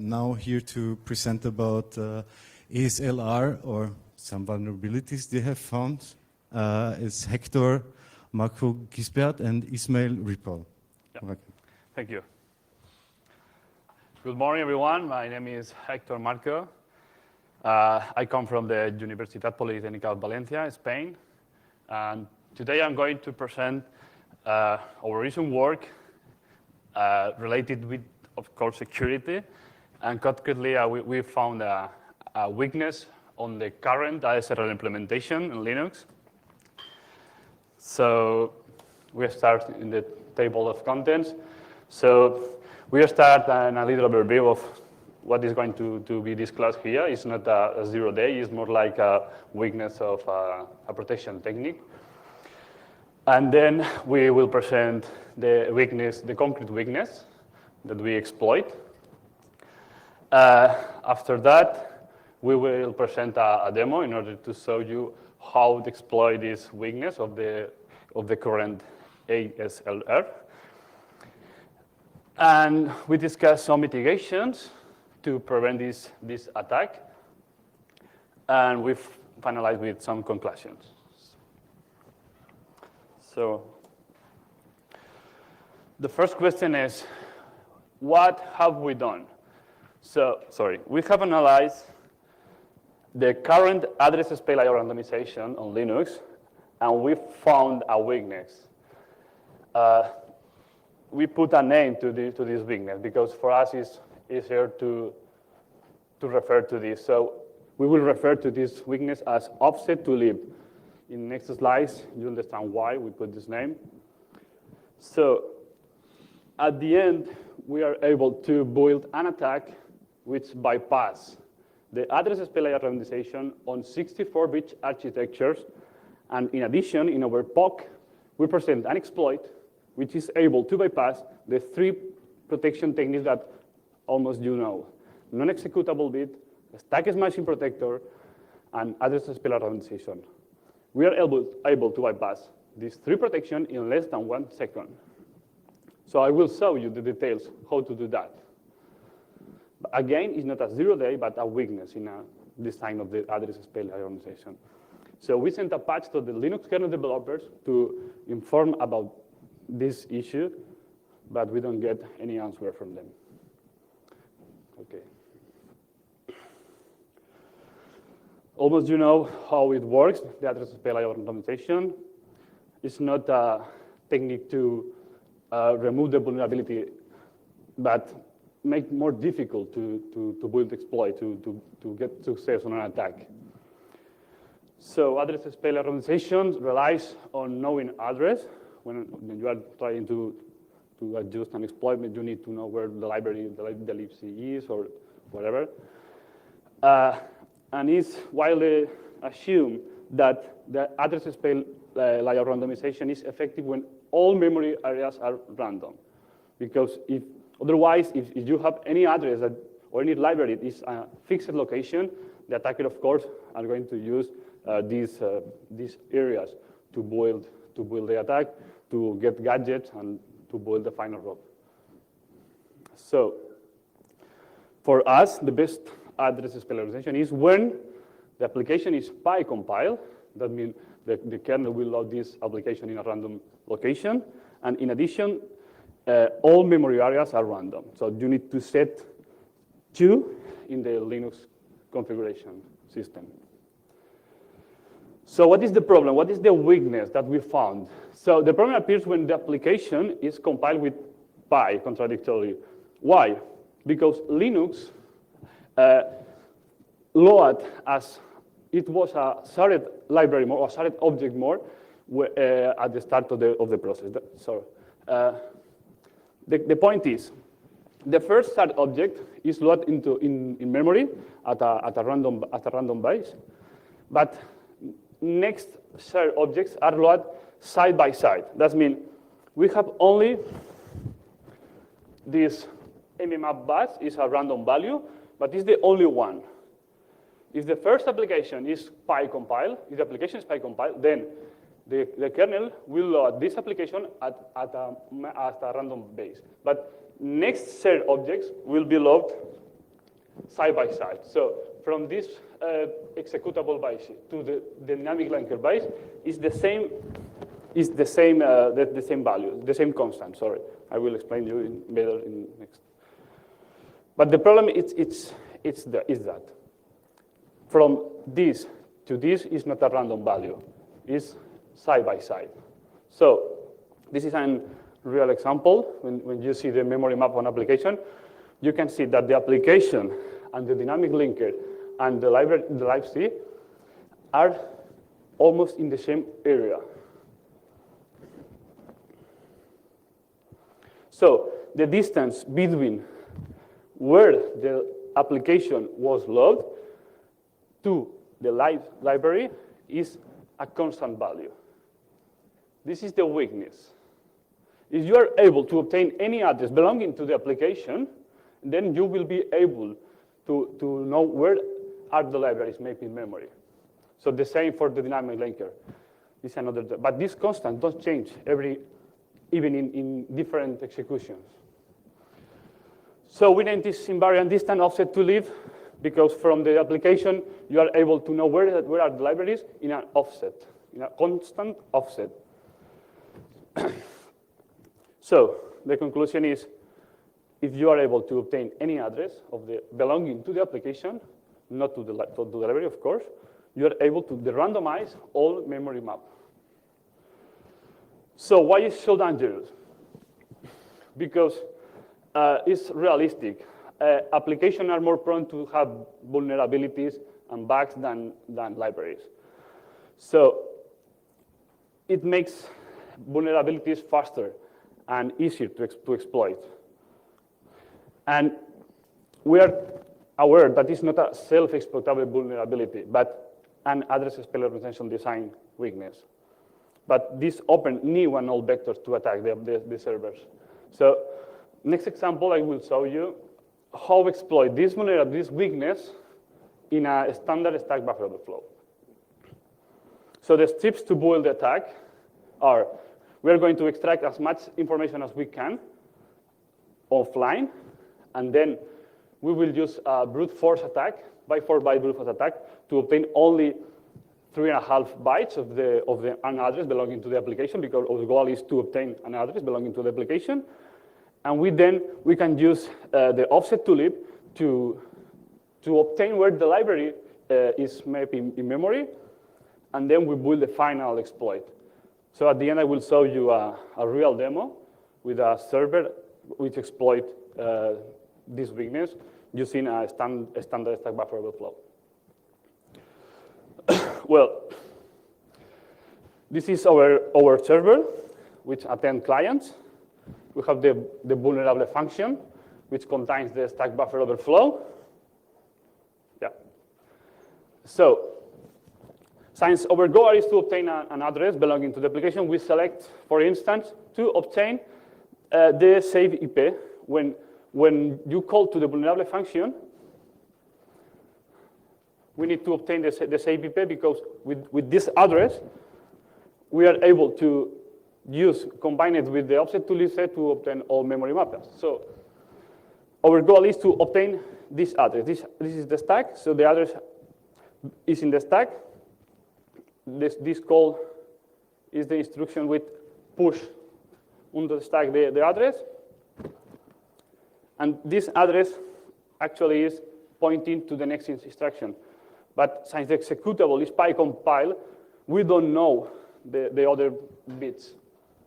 now here to present about ASLR or some vulnerabilities they have found. It's Hector, Marco Gisbert, and Ismail Ripoll. Yeah. Thank you. Good morning, everyone. My name is Hector Marco. I come from the Universitat Politécnica of Valencia, Spain. And today I'm going to present our recent work related with, of course, security. And concretely, we found a weakness on the current ASLR implementation in Linux. So we start in the table of contents. So we start in a little overview of what is going to be disclosed here. It's not a 0 day, it's more like a weakness of a protection technique. And then we will present the weakness, the concrete weakness that we exploit. After that, we will present a demo in order to show you how to exploit this weakness of the current ASLR. And we discuss some mitigations to prevent this attack. And we've finalized with some conclusions. So the first question is, what have we done? So, we have analyzed the current address space layer randomization on Linux, and we found a weakness. We put a name to this weakness because for us it's easier to refer to this. So we will refer to this weakness as offset to lib. In next slides, you understand why we put this name. So at the end, we are able to build an attack which bypass the address space layer randomization on 64-bit architectures. And in addition, in our POC, we present an exploit which is able to bypass the 3 protection techniques that almost you know: non-executable bit, stack smashing protector, and address space layer randomization. We are able to bypass these 3 protections in less than 1 second. So I will show you the details how to do that. But again, it's not a 0 day, but a weakness in a design of the address space layer randomization. So we sent a patch to the Linux kernel developers to inform about this issue, but we don't get any answer from them. Okay. Almost you know how it works, the address space layer randomization. It's not a technique to remove the vulnerability, but make more difficult to build exploit, to get success on an attack. So address space layer randomization relies on knowing address. When you are trying to adjust an exploit, you need to know where the library, the libc is or whatever. And it's widely assumed that the address space layer randomization is effective when all memory areas are random. Because otherwise, if you have any address or any library that is a fixed location, the attacker, of course, are going to use these areas to build the attack, to get gadgets, and to build the final route. So for us, the best address space layer randomization is when the application is PyCompile. That means the kernel will load this application in a random location. And in addition, all memory areas are random. So you need to set 2 in the Linux configuration system. So what is the problem? What is the weakness that we found? So the problem appears when the application is compiled with Py contradictorily. Why? Because Linux load as it was a shared library more or shared object more at the start of the process. So the point is, the first shared object is loaded in memory at a random base, but next shared objects are loaded side by side. That means we have only this mmap bus is a random value, but it's the only one. If the first application is PyCompile, if the application is PyCompile, then the kernel will load this application at a random base. But next shared objects will be loaded side by side. So from this executable base to the dynamic linker base is the same value, the same constant. Sorry, I will explain you better in next. But the problem is that from this to this is not a random value. It's side by side. So this is a real example. When you see the memory map on application, you can see that the application and the dynamic linker and the libc are almost in the same area. So the distance between where the application was logged to the library is a constant value. This is the weakness. If you are able to obtain any address belonging to the application, then you will be able to know where are the libraries mapped in memory. So the same for the dynamic linker. This is another, but this constant don't change even in different executions. So we name this invariant distance offset to live because from the application you are able to know where are the libraries in an offset, in a constant offset. So the conclusion is, if you are able to obtain any address of the belonging to the application, not to the library, of course, you are able to randomize all memory map. So why is it so dangerous? Because it's realistic. Applications are more prone to have vulnerabilities and bugs than libraries. So it makes vulnerabilities faster and easier to exploit. And we are aware that it's not a self-exploitable vulnerability, but an address space representation design weakness. But this opens new and old vectors to attack the servers. So next example, I will show you how exploit this vulnerability, this weakness in a standard stack buffer overflow. So the steps to build the attack are, we are going to extract as much information as we can offline, and then we will use a brute force attack, by 4-byte brute force attack, to obtain only 3.5 bytes of an address belonging to the application, because our goal is to obtain an address belonging to the application. And we can use the offset to lib to obtain where the library is mapped in memory, and then we build the final exploit. So at the end, I will show you a real demo with a server which exploit this weakness using a standard stack buffer overflow. Well, this is our server, which attend clients. We have the vulnerable function, which contains the stack buffer overflow. Yeah. So, since our goal is to obtain an address belonging to the application, we select, for instance, to obtain the save IP. When you call to the vulnerable function, we need to obtain the save IP because with this address, we are able to combine it with the offset to lib set to obtain all memory mappers. So our goal is to obtain this address. This is the stack, so the address is in the stack. This call is the instruction with push onto the stack the address. And this address actually is pointing to the next instruction. But since the executable is PyCompile, we don't know the other bits,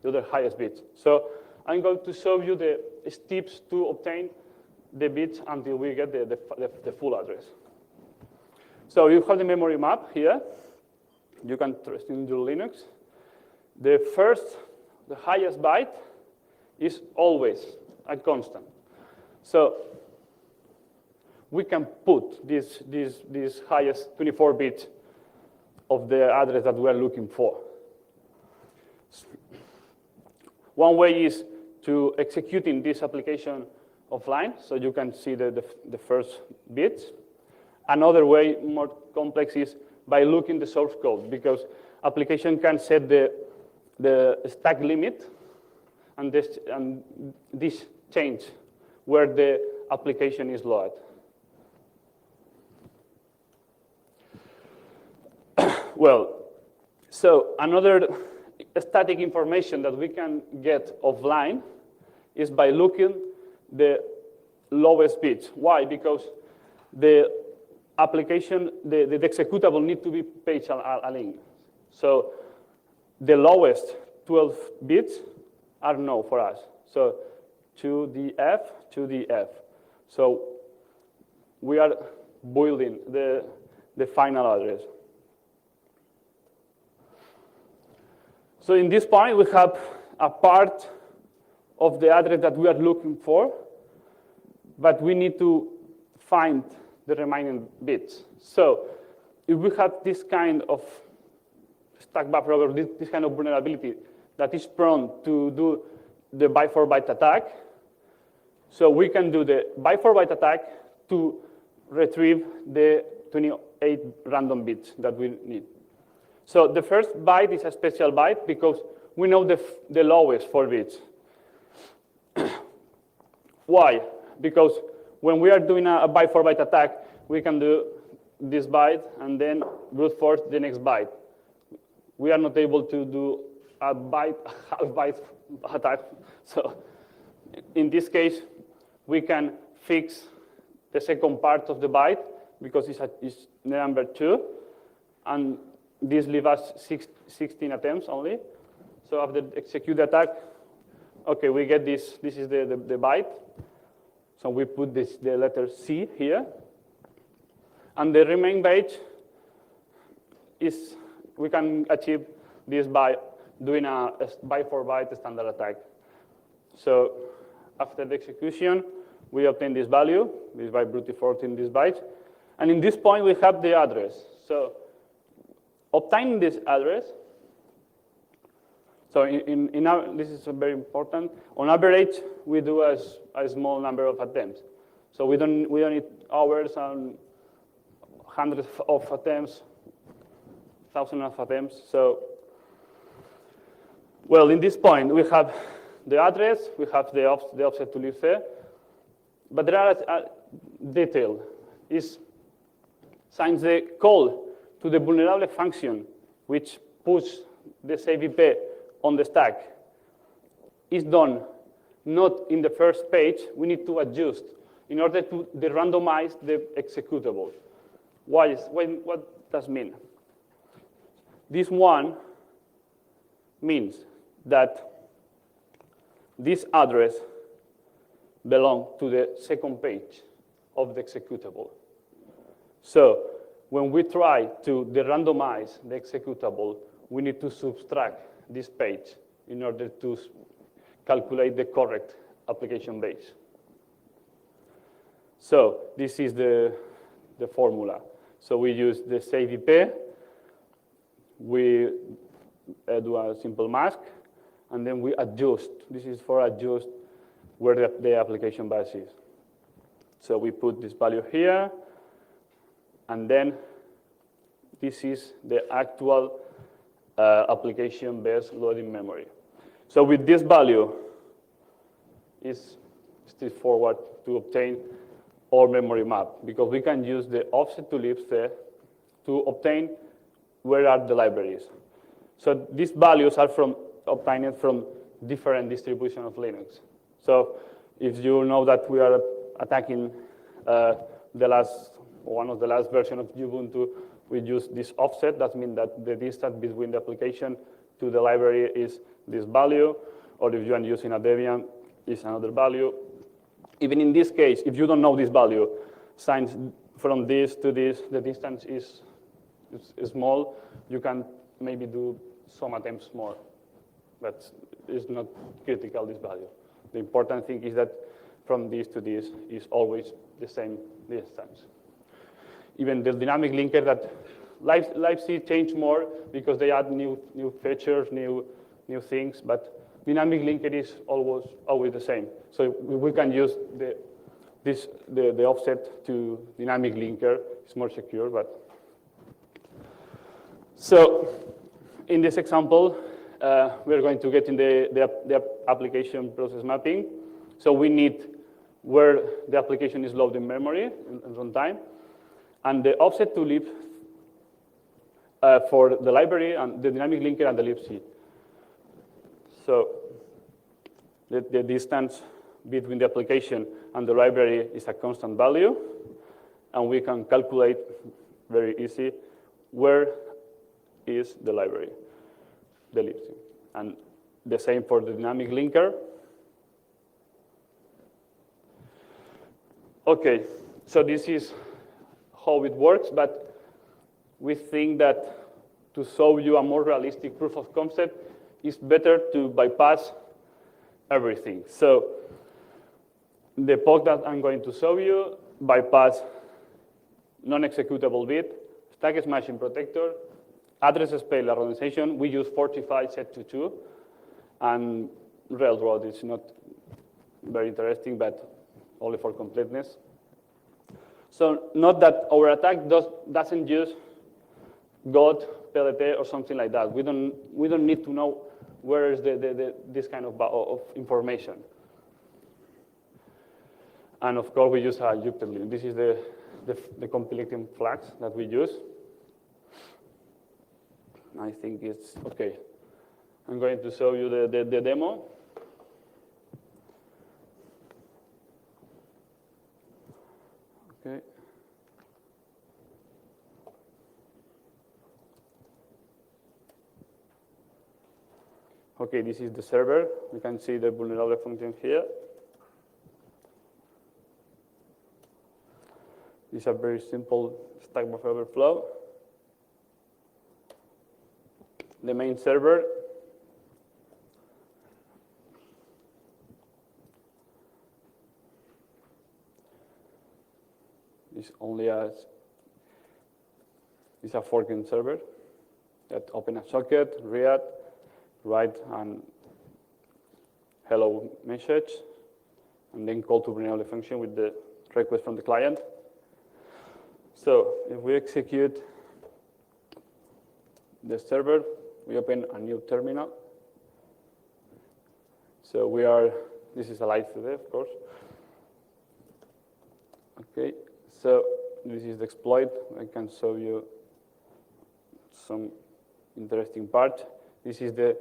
the other highest bits. So I'm going to show you the steps to obtain the bits until we get the full address. So you have the memory map here. You can trust in your Linux. The highest byte is always a constant. So we can put this highest 24 bits of the address that we are looking for. One way is to executing this application offline, so you can see the first bits. Another way, more complex, is by looking the source code, because application can set the stack limit, and this change where the application is loaded. Well, so another static information that we can get offline is by looking the lowest bits. Why? Because the application, the executable need to be page aligned. So the lowest 12 bits are no for us. So to the F. So we are building the final address. So in this point, we have a part of the address that we are looking for, but we need to find the remaining bits. So if we have this kind of stack buffer overflow, this kind of vulnerability that is prone to do the byte for byte attack, so we can do the byte for byte attack to retrieve the 28 random bits that we need. So the first byte is a special byte because we know the lowest 4 bits. Why? Because when we are doing a byte for byte attack, we can do this byte and then brute force the next byte. We are not able to do a byte, half byte attack. So in this case, we can fix the second part of the byte because it's the number 2, and this leaves us 16 attempts only. So after execute the attack, okay, we get this. This is the byte. So we put the letter C here. And the remaining byte is, we can achieve this by doing a byte for byte standard attack. So after the execution, we obtain this value, this by brute forcing this byte. And in this point, we have the address. So obtaining this address, so this is very important. On average, we do a small number of attempts. So we don't need hours and hundreds of attempts, thousands of attempts. So, well, in this point, we have the address, we have the offset to live there, but there are a detail. Is since the call to the vulnerable function, which puts the AVP on the stack, is done not in the first page, we need to adjust in order to randomize the executable. What does mean? This one means that this address belongs to the second page of the executable. So when we try to randomize the executable, we need to subtract this page in order to calculate the correct application base. So this is the formula. So we use the AVP, we do a simple mask, and then we adjust. This is for adjust where the application base is. So we put this value here, and then this is the actual application base loading memory. So with this value, it's straightforward to obtain our memory map, because we can use the offset to libs there to obtain where are the libraries. So these values are obtained from different distributions of Linux. So if you know that we are attacking one of the last versions of Ubuntu, we use this offset. That means that the distance between the application to the library is this value, or if you are using a Debian, is another value. Even in this case, if you don't know this value, since from this to this, the distance is small, you can maybe do some attempts more, but it's not critical, this value. The important thing is that from this to this is always the same distance. Even the dynamic linker that LiveC changed more because they add new features, new things, but dynamic linker is always the same. So we can use the offset to dynamic linker. It's more secure, but. So in this example, we're going to get in the application process mapping. So we need where the application is loading memory in runtime. And the offset to lib for the library and the dynamic linker and the libc. So the distance between the application and the library is a constant value, and we can calculate very easy where is the library, the libc. And the same for the dynamic linker. Okay, so this is how it works, but we think that to show you a more realistic proof of concept, it's better to bypass everything. So the POC that I'm going to show you bypass non-executable bit, stack smashing protector, address space randomization. We use 45 set to 2, and railroad is not very interesting, but only for completeness. So not that our attack doesn't use GOT, PLT, or something like that. We don't need to know where is this kind of information. And of course, we use a util. This is the compilating flags that we use. I think it's okay. I'm going to show you the demo. Okay. Okay, this is the server. We can see the vulnerable function here. It's a very simple Stack Buffer Overflow. The main server is only a forking server that open a socket, read, write an hello message, and then call to vulnerable function with the request from the client. So if we execute the server, we open a new terminal. So this is a live today, of course. Okay, so this is the exploit. I can show you some interesting parts. This is the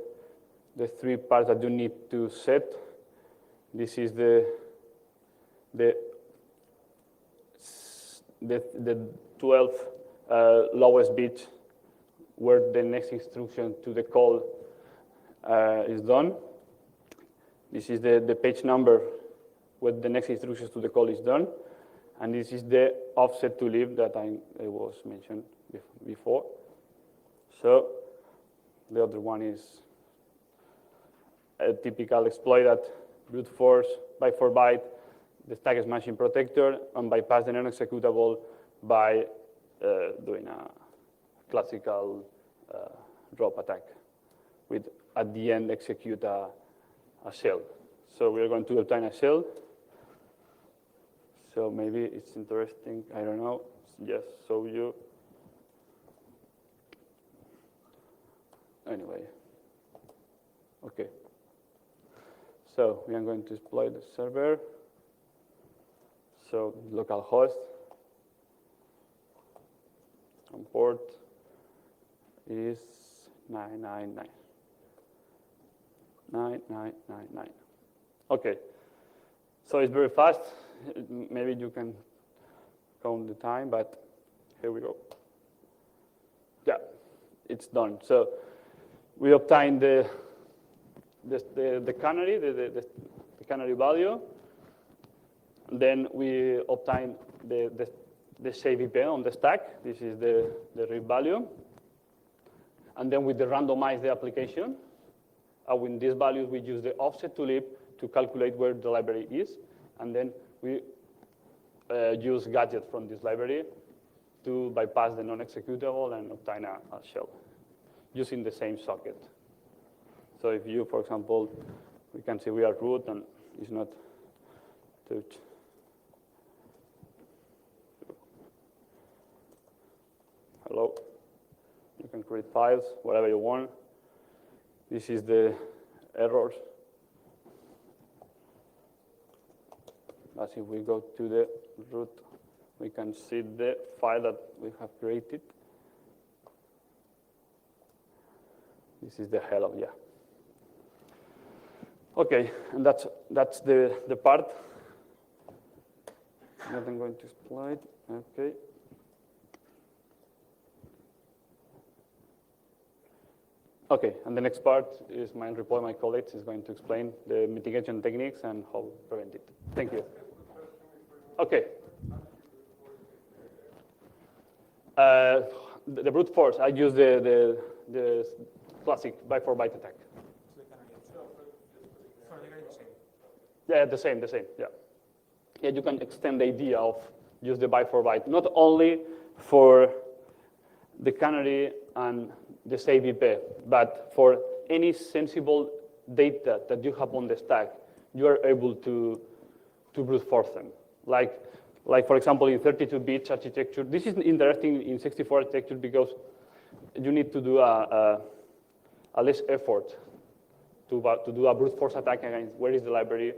3 parts that you need to set. This is the 12 lowest bits where the next instruction to the call is done. This is the page number where the next instruction to the call is done. And this is the offset to lib that I was mentioned before. So the other one is a typical exploit that brute force byte for byte the stack smashing protector and bypass the non-executable by doing a classical drop attack with, at the end, execute a shell. So we're going to obtain a shell. So maybe it's interesting, I don't know, just show you. Anyway, okay. So we are going to exploit the server. So localhost on port is 999. 9999. Okay. So it's very fast. Maybe you can count the time, but here we go. Yeah, it's done. So we obtained the canary, the canary value. Then we obtain the save IP on the stack. This is the read value. And then with the randomize the application. And with these values, we use the offset to lib to calculate where the library is. And then we use gadget from this library to bypass the non-executable and obtain a shell using the same socket. So if you, for example, we can see we are root and it's not touch. Hello. You can create files, whatever you want. This is the errors. As if we go to the root, we can see the file that we have created. This is the hello, yeah. Okay, and that's the part that I'm going to explain. Okay. Okay, and the next part is my report. My colleagues is going to explain the mitigation techniques and how to prevent it. Thank you. Okay. The brute force, I use the classic byte-for-byte attack. Yeah, the same, yeah. Yeah, you can extend the idea of use the byte-for-byte, not only for the canary and the save IP, but for any sensible data that you have on the stack, you are able to brute force them. Like for example, in 32-bit architecture, this is interesting in 64 architecture because you need to do a less effort to do a brute force attack against where is the library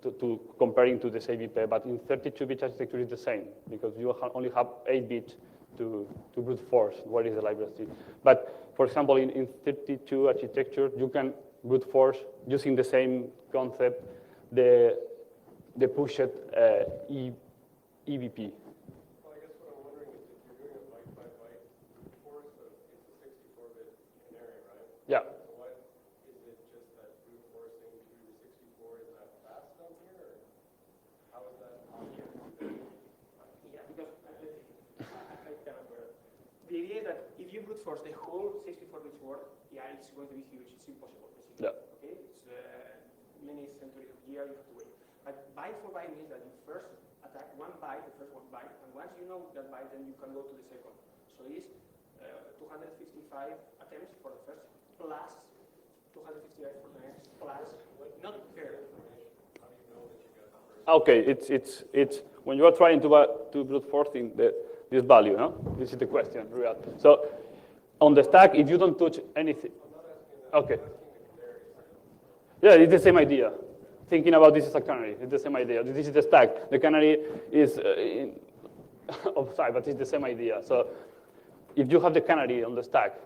to comparing to the save IP. But in 32-bit architecture, it's the same because you only have 8 bits to brute force what is the library. But for example, in 32 architecture, you can brute force using the same concept, the pushed EVP. Well, I guess what I'm wondering is if you're doing a byte-by-byte brute force, so it's a 64-bit canary, right? Yeah. So what is it just that brute forcing to 64 is that fast down here, or how is that? Yeah, because the idea is that if you brute force the whole 64-bit word, yeah, it's going to be huge. It's impossible, basically. Yeah. Okay, it's many centuries of years you have to wait. But byte-for-byte means that you first attack one byte, the first one byte, and once you know that byte, then you can go to the second. So it's 255 attempts for the first, plus 255 for the next, plus not fair. How do you know that you got the first? Okay, it's when you are trying to brute force in this value, no? This is the question, real. So on the stack, if you don't touch anything, okay. Yeah, it's the same idea. Thinking about this as a canary, it's the same idea. This is the stack. The canary is offside, but it's the same idea. So if you have the canary on the stack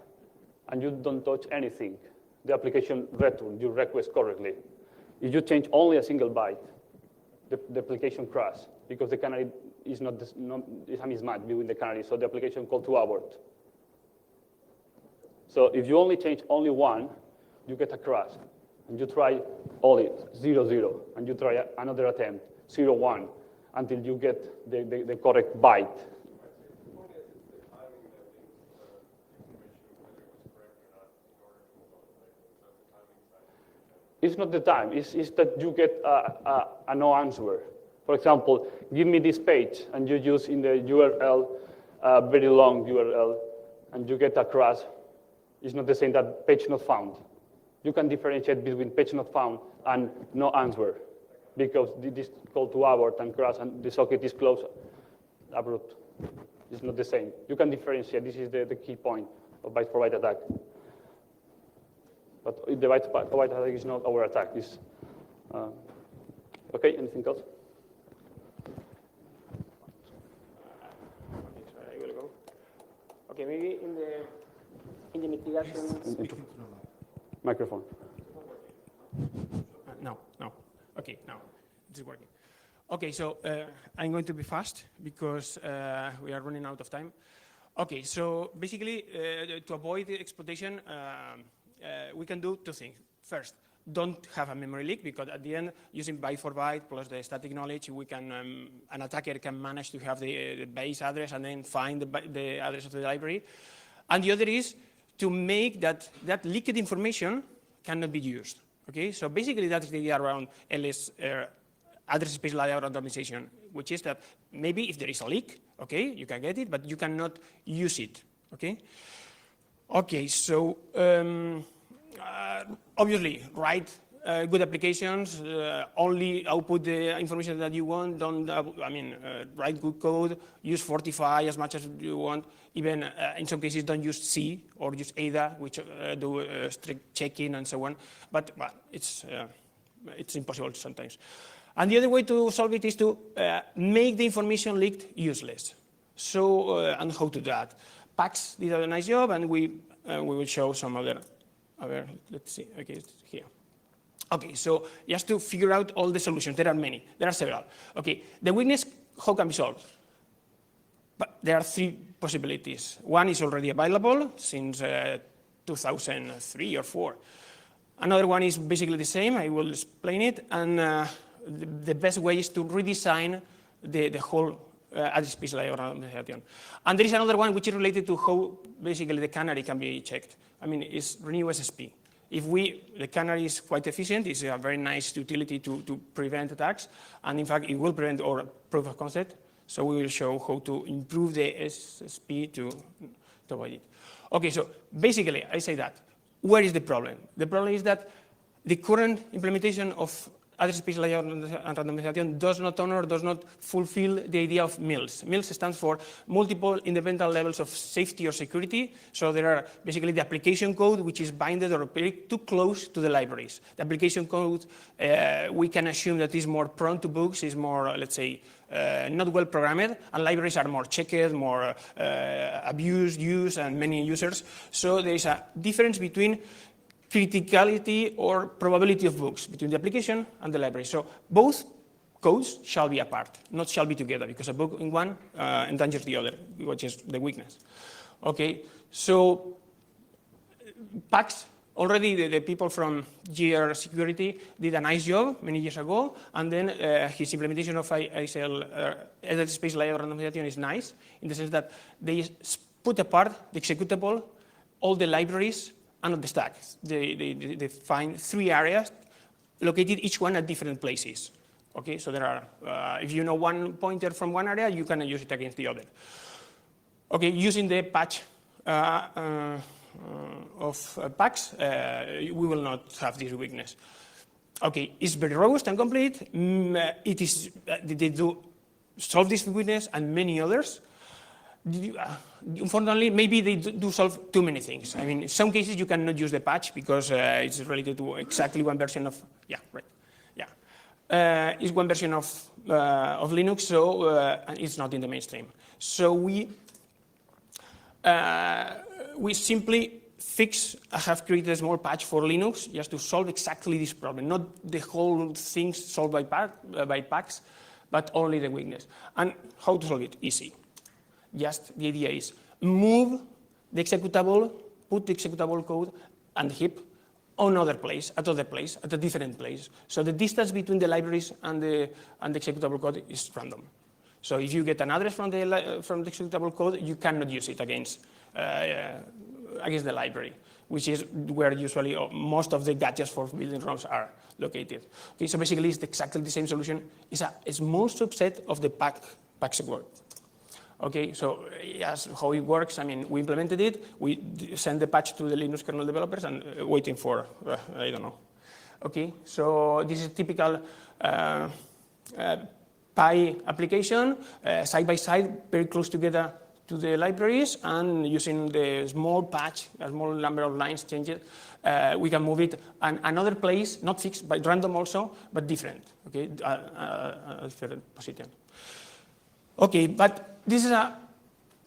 and you don't touch anything, the application returns your request correctly. If you change only a single byte, the application crashes because the canary is not is a mismatch between the canary, so the application called to abort. So if you only change only one, you get a crash. And you try only 0, 0, and you try another attempt, 0, 1, until you get the correct byte. The point is, it's the timing that leads to the information, whether it was correct or not, in order to move on, right? So that's the timing side. It's not the time, it's that you get a no answer. For example, give me this page, and you use in the URL a very long URL, and you get a crash. It's not the same that page not found. You can differentiate between page not found and no answer, because this call to abort and crash, and the socket is closed, abort. It's not the same. You can differentiate. This is the key point of byte-for-byte attack. But the byte-for-byte attack is not our attack. It's, okay, anything else? I will go. Okay, maybe in the mitigation. Microphone. No. Okay, now it's working. Okay, so I'm going to be fast because we are running out of time. Okay, so basically, to avoid the exploitation, we can do two things. First, don't have a memory leak, because at the end, using byte-for-byte plus the static knowledge, we can an attacker can manage to have the base address and then find the address of the library. And the other is to make that leaked information cannot be used. Okay, so basically that's the idea around LS address space layout randomization, which is that maybe if there is a leak, okay, you can get it, but you cannot use it. Okay. Okay, so obviously write good applications, only output the information that you want. Don't, write good code, use Fortify as much as you want. Even in some cases, don't use C or use Ada, which do strict checking and so on. But it's impossible sometimes. And the other way to solve it is to make the information leaked useless. So, and how to do that? Pax did a nice job, and we will show some other let's see, okay, it's here. Okay, so just to figure out all the solutions, there are many, there are several. Okay, the weakness, how can be solved? But there are three possibilities. One is already available since 2003 or 4. Another one is basically the same, I will explain it, and the best way is to redesign the whole address-space layer organization. And there is another one which is related to how basically the canary can be checked. I mean, it's renew SSP. If the canary is quite efficient, it's a very nice utility to prevent attacks, and in fact, it will prevent or proof of concept. So we will show how to improve the SSP to avoid it. Okay, so basically, I say that. Where is the problem? The problem is that the current implementation of address space layer and randomization does not honor, does not fulfill the idea of MILS. MILS stands for multiple independent levels of safety or security. So there are basically the application code, which is binded or very too close to the libraries. The application code, we can assume that is more prone to bugs, is more, let's say, not well programmed, and libraries are more checked, more abused, used, and many users. So there is a difference between criticality or probability of bugs between the application and the library. So both codes shall be apart, not shall be together, because a bug in one endangers the other, which is the weakness. Okay, so PACS, already the people from GR Security did a nice job many years ago, and then his implementation of ASLR, address space layer randomization, is nice, in the sense that they put apart the executable, all the libraries, and the stack. They find 3 areas located each one at different places. Okay, so there are, if you know one pointer from one area, you can use it against the other. Okay, using the patch of PACS, we will not have this weakness. Okay, it's very robust and complete. It is, they do solve this weakness and many others. Unfortunately, maybe they do solve too many things. I mean, in some cases you cannot use the patch because it's related to exactly one version of, it's one version of Linux, so it's not in the mainstream. So we simply have created a small patch for Linux just to solve exactly this problem, not the whole thing solved by PACS, but only the weakness. And how to solve it? Easy. Just the idea is move the executable, put the executable code and heap on another place, at a different place. So the distance between the libraries and the executable code is random. So if you get an address from the executable code, you cannot use it against the library, which is where usually most of the gadgets for building ROMs are located. Okay, so basically it's exactly the same solution. It's a small subset of the PACS work. Okay, so yes, how it works, I mean, we implemented it, we send the patch to the Linux kernel developers and waiting for, I don't know. Okay, so this is a typical Pi application, side by side, very close together to the libraries, and using the small patch, a small number of lines changed, we can move it and another place, not fixed, but random also, but different, okay, different position. Okay, but this is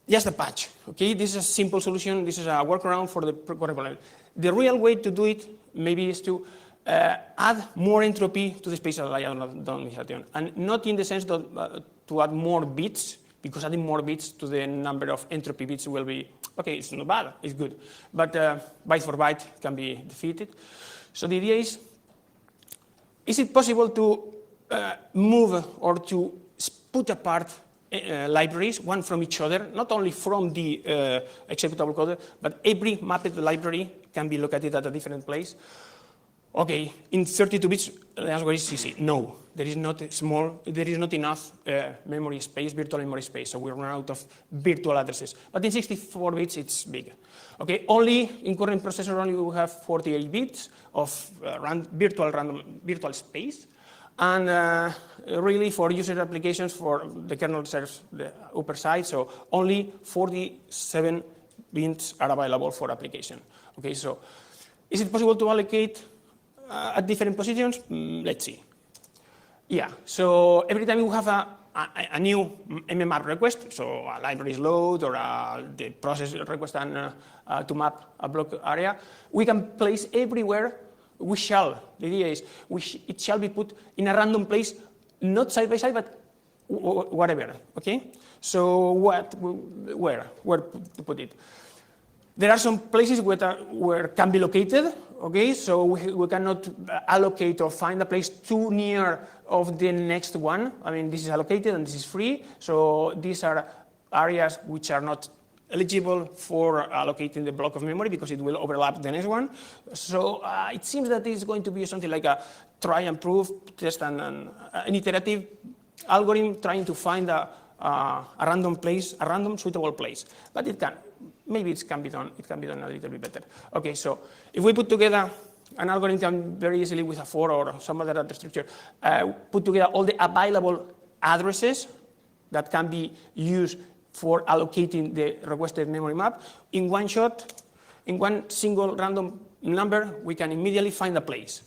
just a patch, okay? This is a simple solution. This is a workaround for the problem. The real way to do it maybe is to add more entropy to the spatial layer randomization, and not in the sense that, to add more bits, because adding more bits to the number of entropy bits will be, okay, it's not bad, it's good, but byte for byte can be defeated. So the idea is it possible to move or to put apart libraries, one from each other, not only from the executable code, but every mapped library can be located at a different place. Okay, in 32 bits, the answer is easy. No, there is not enough memory space, virtual memory space, so we run out of virtual addresses. But in 64 bits, it's big. Okay, only in current processor only we have 48 bits of virtual space. And really for user applications, for the kernel serves the upper side, so only 47 bits are available for application. Okay, so is it possible to allocate at different positions? Let's see. Yeah, so every time you have a new mmap request, so a libraries load or the process request and, to map a block area, we can place everywhere we shall. The idea is it shall be put in a random place, not side by side, but whatever, okay? So where to put it? There are some places where can be located, okay? So we cannot allocate or find a place too near of the next one. I mean, this is allocated and this is free. So these are areas which are not eligible for allocating the block of memory because it will overlap the next one. So it seems that it's going to be something like a try and prove test and an iterative algorithm trying to find a random place, a random suitable place. But it can. Maybe it can be done a little bit better. Okay, so if we put together an algorithm very easily with a for or some other data structure, put together all the available addresses that can be used for allocating the requested memory map, in one shot, in one single random number, we can immediately find a place.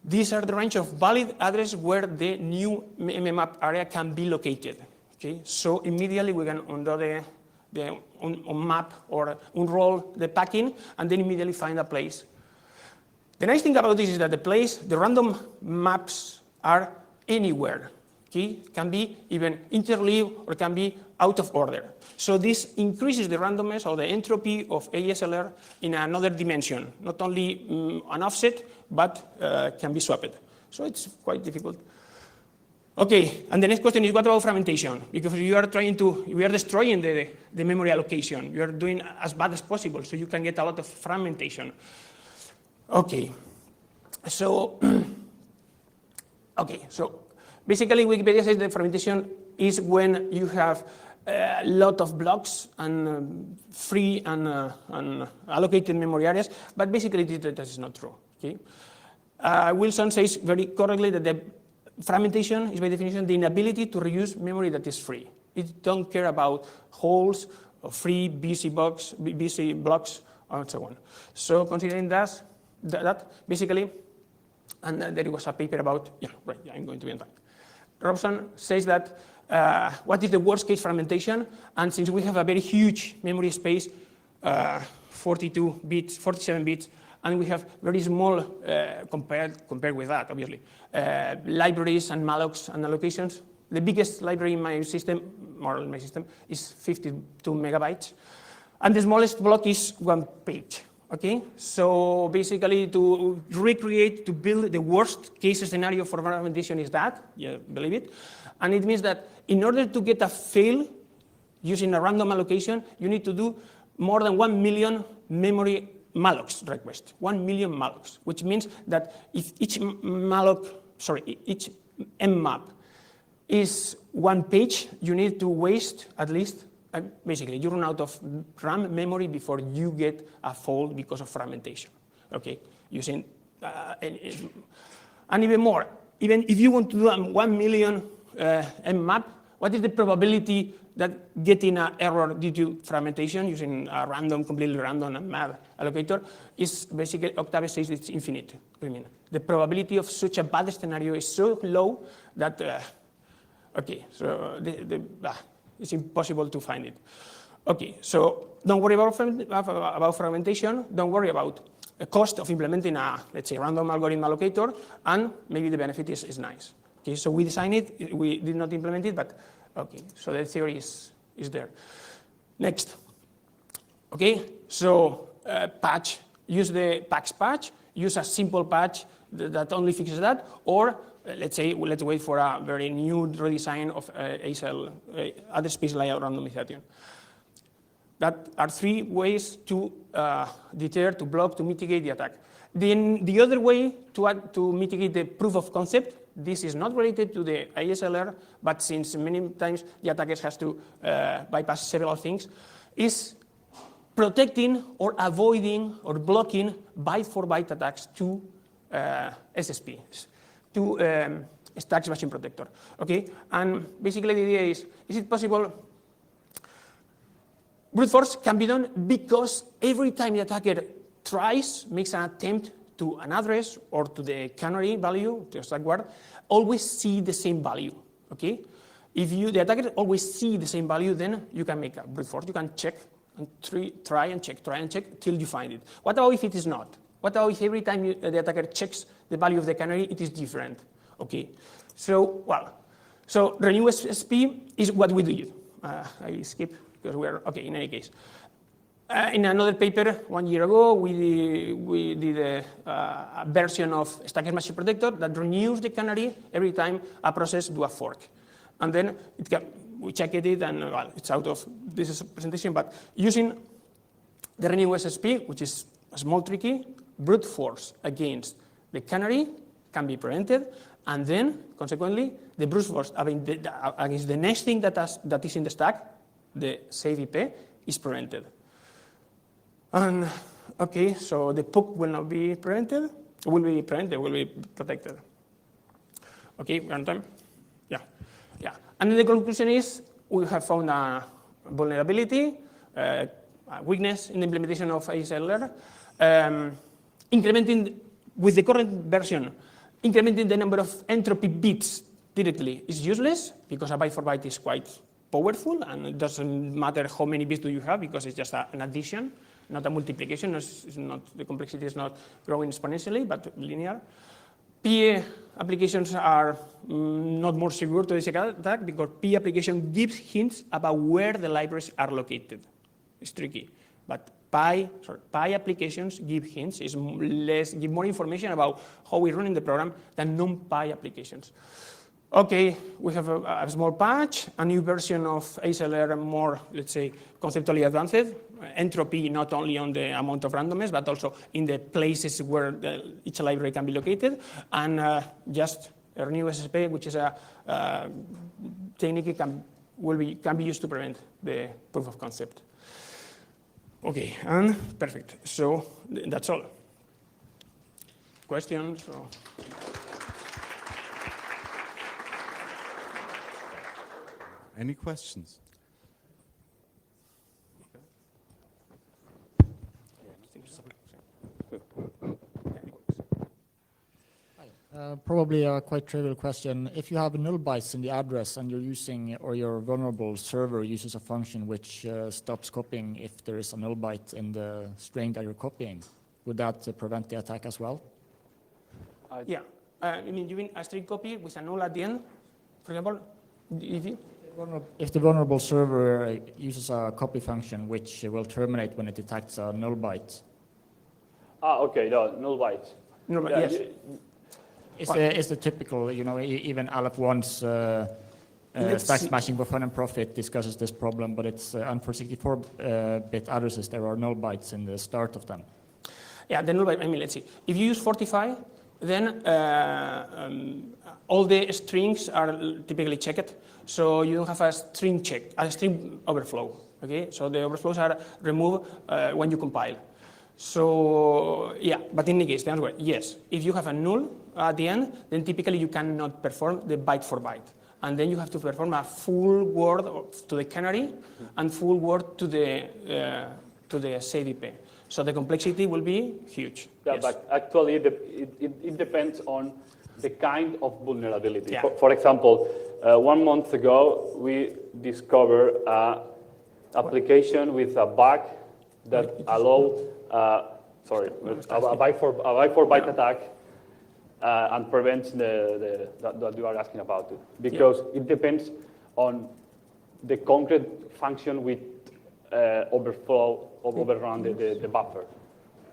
These are the range of valid address where the new mmap area can be located. Okay, so immediately we can undo the map or unroll the packing and then immediately find a place. The nice thing about this is that the random maps are anywhere. Okay, can be even interleaved or can be out of order. So this increases the randomness or the entropy of ASLR in another dimension, not only an offset, but can be swapped. So it's quite difficult. Okay, and the next question is what about fragmentation? Because we are destroying the memory allocation. You are doing as bad as possible, so you can get a lot of fragmentation. Okay, so basically Wikipedia says that fragmentation is when you have a lot of blocks and free and allocated memory areas, but basically that is not true. Okay, Wilson says very correctly that the fragmentation is by definition the inability to reuse memory that is free. It don't care about holes, or free busy blocks, and so on. So considering that basically, and there was a paper about, I'm going to be on time. Robson says that what is the worst case fragmentation? And since we have a very huge memory space, 42 bits, 47 bits, and we have very small, compared with that, obviously, libraries and mallocs and allocations. The biggest library in my system, is 52 megabytes. And the smallest block is 1 page, okay? So basically to build the worst case scenario for fragmentation is that, believe it. And it means that in order to get a fail using a random allocation, you need to do more than 1 million memory mallocs request, 1 million mallocs, which means that if each mmap is 1 page, you need to waste at least, basically, you run out of RAM memory before you get a fault because of fragmentation, okay? Using, and even more, even if you want to do 1 million mmap, what is the probability that getting an error due to fragmentation using a random, completely random map allocator is basically, Octave says it's infinite. I mean, the probability of such a bad scenario is so low that, okay, so it's impossible to find it. Okay, so don't worry about fragmentation. Don't worry about the cost of implementing a, let's say, random algorithm allocator, and maybe the benefit is nice. Okay, so we designed it, we did not implement it, but okay, so the theory is there. Next. Okay, so patch, use the PAX patch, use a simple patch that only fixes that, or let's wait for a very new redesign of ASL, address space layout randomization. That are 3 ways to deter, to block, to mitigate the attack. Then the other way to mitigate the proof of concept, this is not related to the ASLR, but since many times the attackers has to bypass several things, is protecting or avoiding or blocking byte-for-byte attacks to SSPs, to Stacks Machine Protector. Okay, and basically the idea is it possible? Brute force can be done because every time the attacker makes an attempt to an address or to the canary value, to a stack guard, always see the same value, okay? If the attacker always see the same value, then you can make a brute force. You can check and try and check till you find it. What about if it is not? What about if every time the attacker checks the value of the canary, it is different? Okay, so renew SP is what we do. I skip because we are, okay, in any case. In another paper 1 year ago, we did a version of Stack's machine protector that renews the canary every time a process do a fork. And then we checked it, and well, it's out of this presentation, but using the renew SSP, which is a small tricky, brute force against the canary can be prevented, and then, consequently, the brute force against the next thing that is in the stack, the save IP, is prevented. And, okay, so the PUC will not be prevented, will be protected. Okay, we're on time? Yeah. And then the conclusion is we have found a vulnerability, a weakness in the implementation of ASLR, incrementing with the current version, incrementing the number of entropy bits directly is useless because a byte for byte is quite powerful, and it doesn't matter how many bits do you have because it's just an addition, not a multiplication. It's not, the complexity is not growing exponentially, but linear. PA applications are not more secure to this attack because PA application gives hints about where the libraries are located. It's tricky, but PI applications give hints, give more information about how we run in the program than non-PI applications. Okay, we have a small patch, a new version of ASLR, more, let's say, conceptually advanced. Entropy not only on the amount of randomness, but also in the places where each library can be located, and just a new SSP, which is a technique can be used to prevent the proof of concept. Okay, and perfect. So that's all. Questions? Or? Any questions? Probably a quite trivial question. If you have null bytes in the address and you're using, or your vulnerable server uses a function which stops copying if there is a null byte in the string that you're copying, would that prevent the attack as well? Yeah. I mean, you mean a string copy with a null at the end, for example? If the vulnerable server uses a copy function which will terminate when it detects a null byte. Okay, no, null bytes. No, Yeah, yes. Is the typical, even Aleph-1's stack smashing for fun and profit discusses this problem, but it's and for 64-bit addresses, there are null bytes in the start of them. Yeah, the null byte, I mean, let's see. If you use Fortify, then all the strings are typically checked, so you don't have a string check, a string overflow, okay? So the overflows are removed when you compile. So, yeah, but in any case, the answer is yes. If you have a null at the end, then typically you cannot perform the byte for byte. And then you have to perform a full word to the canary and full word to the save IP. So the complexity will be huge. Yeah, yes. but actually it depends on the kind of vulnerability. Yeah. For example, 1 month ago, we discovered an application with a bug that allow a byte for byte attack and prevents that you are asking about it. Because it depends on the concrete function with overrun the buffer.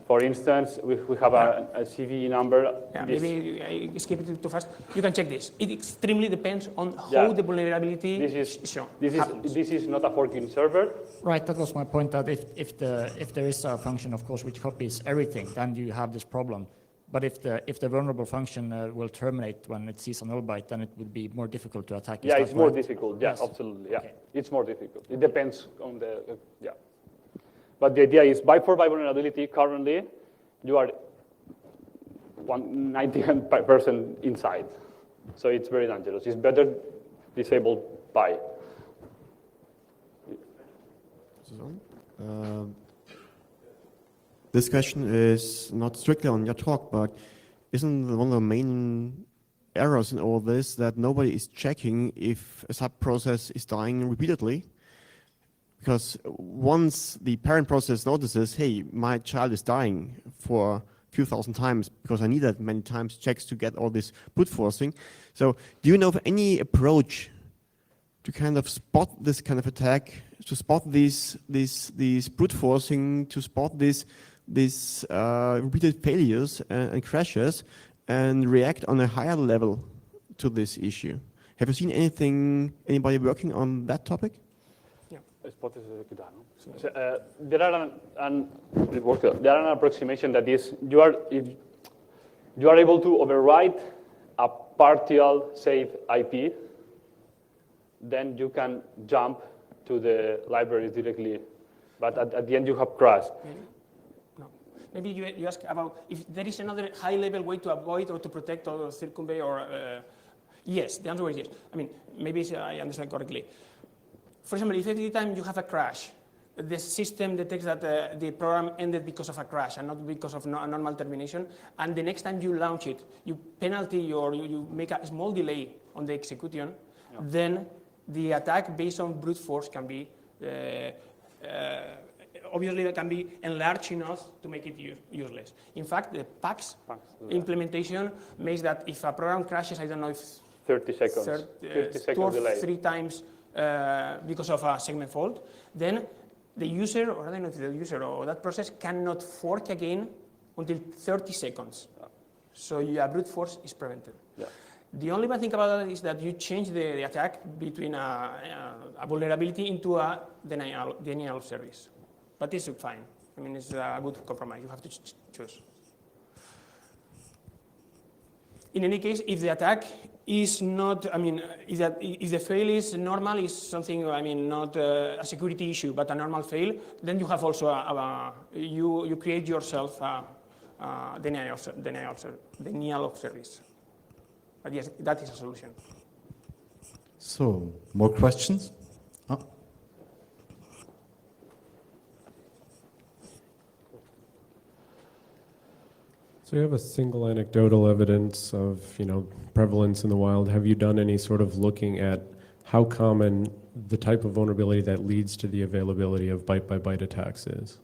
For instance, we have a CV number. Yeah, maybe I skipped it too fast. You can check this. It extremely depends on how the vulnerability is shown. This is not a forking server. Right, that was my point, that if there is a function, of course, which copies everything, then you have this problem. But if the vulnerable function will terminate when it sees a null byte, then it would be more difficult to attack. Yeah, it's more difficult. Yeah, yes. Absolutely. Yeah, okay. It's more difficult. It depends on the yeah. But the idea is byte for byte vulnerability. Currently, you are 99% inside, so it's very dangerous. It's better disabled by. This question is not strictly on your talk, but isn't one of the main errors in all this that nobody is checking if a sub-process is dying repeatedly. Because once the parent process notices, hey, my child is dying for a few thousand times because I need that many times checks to get all this brute forcing. So do you know of any approach to kind of spot this kind of attack, to spot these brute forcing, to spot these repeated failures and crashes, and react on a higher level to this issue? Have you seen anybody working on that topic? There are an approximation that is if you are able to overwrite a partial safe IP, then you can jump to the libraries directly, but at the end you have crashed. No. Maybe you ask about if there is another high-level way to avoid or to protect or circumvent or yes, the answer is yes. I mean, maybe I understand correctly. For example, if every time you have a crash, the system detects that the program ended because of a crash and not because of a normal termination, and the next time you launch it, you penalty or you make a small delay on the execution, then the attack based on brute force can be, obviously it can be enlarged enough to make it useless. In fact, the PAX implementation makes that if a program crashes, I don't know if 30 seconds, 50 seconds 2 or delay. 3 times because of a segment fault, then the user, or I don't know if the user or that process cannot fork again until 30 seconds. So your brute force is prevented. Yeah. The only bad thing about that is that you change the attack between a vulnerability into a denial of service. But it's fine. I mean, it's a good compromise. You have to choose. In any case, if the attack is not, I mean, if the fail is normal, is something, I mean, not a security issue, but a normal fail, then you have also you create yourself a denial of service. But yes, that is a solution. So, more questions? Oh. So you have a single anecdotal evidence of, prevalence in the wild. Have you done any sort of looking at how common the type of vulnerability that leads to the availability of byte-by-byte attacks is?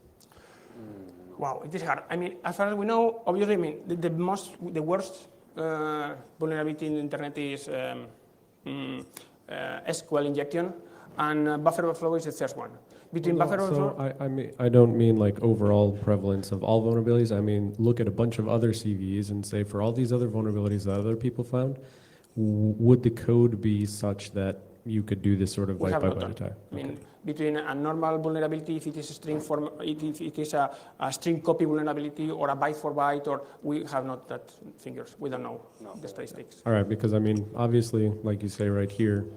Wow, it is hard. I mean, as far as we know, obviously, I mean, the worst vulnerability in the internet is SQL injection, and buffer overflow is the first one. Between buffer overflow, I don't mean like overall prevalence of all vulnerabilities. I mean, look at a bunch of other CVEs and say for all these other vulnerabilities that other people found, would the code be such that you could do this sort of byte-by-byte attack? I mean, between a normal vulnerability, if it is a string form, if it is a string copy vulnerability or a byte for byte, or we have not that fingers. We don't know the statistics. All right, because I mean, obviously, like you say right here,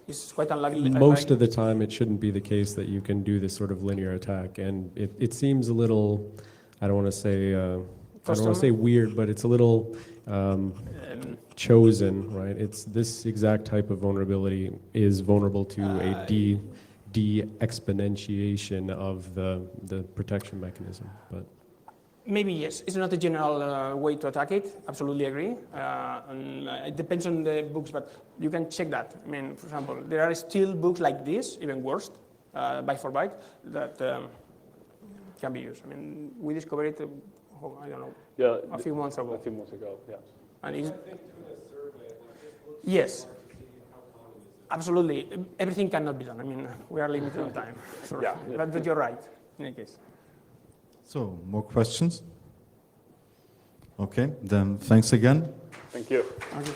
it's quite unlikely. Most of the time, it shouldn't be the case that you can do this sort of linear attack, and it seems a little, I don't want to say weird, but it's a little chosen, right? It's this exact type of vulnerability is vulnerable to a de-exponentiation of the protection mechanism, but. Maybe yes. It's not a general way to attack it. Absolutely agree. And it depends on the books, but you can check that. I mean, for example, there are still books like this, even worse, byte for byte, that can be used. I mean, we discovered it, I don't know, a few months ago. Yeah. And it's, yes. Absolutely. Everything cannot be done. I mean, we are limited on time. So, Yeah. But you're right, in any case. So, more questions? Okay, then thanks again. Thank you. Thank you.